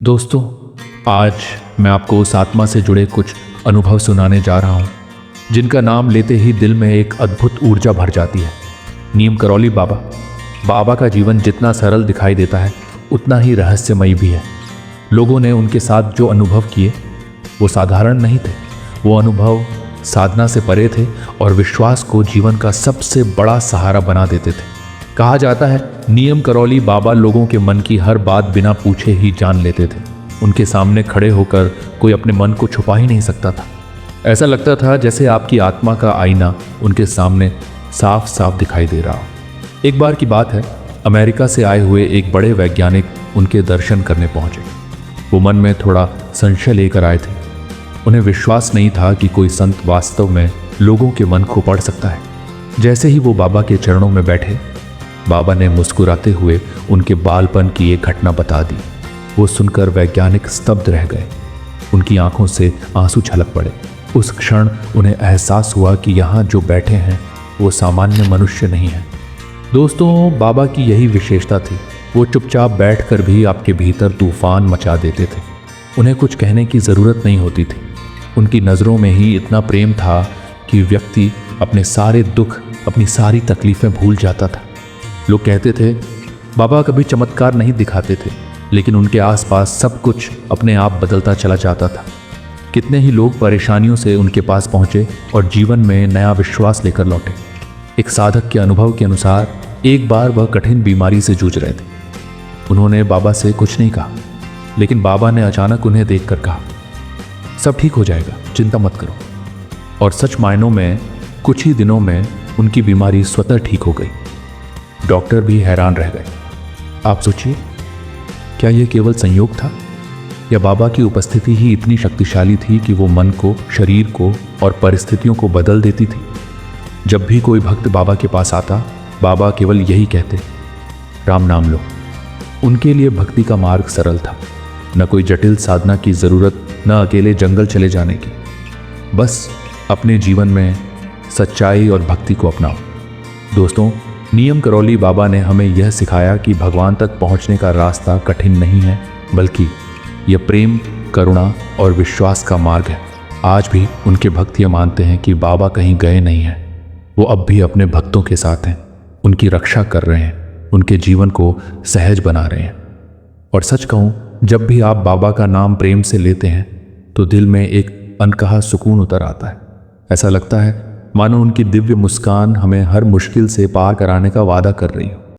दोस्तों, आज मैं आपको उस आत्मा से जुड़े कुछ अनुभव सुनाने जा रहा हूँ जिनका नाम लेते ही दिल में एक अद्भुत ऊर्जा भर जाती है। नीम करौली बाबा। बाबा का जीवन जितना सरल दिखाई देता है उतना ही रहस्यमयी भी है। लोगों ने उनके साथ जो अनुभव किए वो साधारण नहीं थे। वो अनुभव साधना से परे थे और विश्वास को जीवन का सबसे बड़ा सहारा बना देते थे। कहा जाता है नीम करौली बाबा लोगों के मन की हर बात बिना पूछे ही जान लेते थे। उनके सामने खड़े होकर कोई अपने मन को छुपा ही नहीं सकता था। ऐसा लगता था जैसे आपकी आत्मा का आईना उनके सामने साफ साफ दिखाई दे रहा हो। एक बार की बात है, अमेरिका से आए हुए एक बड़े वैज्ञानिक उनके दर्शन करने पहुंचे। वो मन में थोड़ा संशय लेकर आए थे। उन्हें विश्वास नहीं था कि कोई संत वास्तव में लोगों के मन को पढ़ सकता है। जैसे ही वो बाबा के चरणों में बैठे, बाबा ने मुस्कुराते हुए उनके बालपन की एक घटना बता दी। वो सुनकर वैज्ञानिक स्तब्ध रह गए। उनकी आंखों से आंसू छलक पड़े। उस क्षण उन्हें एहसास हुआ कि यहाँ जो बैठे हैं वो सामान्य मनुष्य नहीं है। दोस्तों, बाबा की यही विशेषता थी। वो चुपचाप बैठकर भी आपके भीतर तूफान मचा देते थे। उन्हें कुछ कहने की ज़रूरत नहीं होती थी। उनकी नज़रों में ही इतना प्रेम था कि व्यक्ति अपने सारे दुख, अपनी सारी तकलीफ़ें भूल जाता था। लोग कहते थे बाबा कभी चमत्कार नहीं दिखाते थे, लेकिन उनके आसपास सब कुछ अपने आप बदलता चला जाता था। कितने ही लोग परेशानियों से उनके पास पहुंचे और जीवन में नया विश्वास लेकर लौटे। एक साधक के अनुभव के अनुसार एक बार वह कठिन बीमारी से जूझ रहे थे। उन्होंने बाबा से कुछ नहीं कहा, लेकिन बाबा ने अचानक उन्हें देखकर कहा, सब ठीक हो जाएगा, चिंता मत करो। और सच मायनों में कुछ ही दिनों में उनकी बीमारी स्वतः ठीक हो गई। डॉक्टर भी हैरान रह गए। आप सोचिए, क्या यह केवल संयोग था या बाबा की उपस्थिति ही इतनी शक्तिशाली थी कि वो मन को, शरीर को और परिस्थितियों को बदल देती थी। जब भी कोई भक्त बाबा के पास आता, बाबा केवल यही कहते, राम नाम लो। उनके लिए भक्ति का मार्ग सरल था। न कोई जटिल साधना की ज़रूरत, न अकेले जंगल चले जाने की। बस अपने जीवन में सच्चाई और भक्ति को अपनाओ। दोस्तों, नीम करौली बाबा ने हमें यह सिखाया कि भगवान तक पहुंचने का रास्ता कठिन नहीं है, बल्कि यह प्रेम, करुणा और विश्वास का मार्ग है। आज भी उनके भक्त यह मानते हैं कि बाबा कहीं गए नहीं हैं। वो अब भी अपने भक्तों के साथ हैं, उनकी रक्षा कर रहे हैं, उनके जीवन को सहज बना रहे हैं। और सच कहूँ, जब भी आप बाबा का नाम प्रेम से लेते हैं तो दिल में एक अनकहा सुकून उतर आता है। ऐसा लगता है मानो उनकी दिव्य मुस्कान हमें हर मुश्किल से पार कराने का वादा कर रही हो।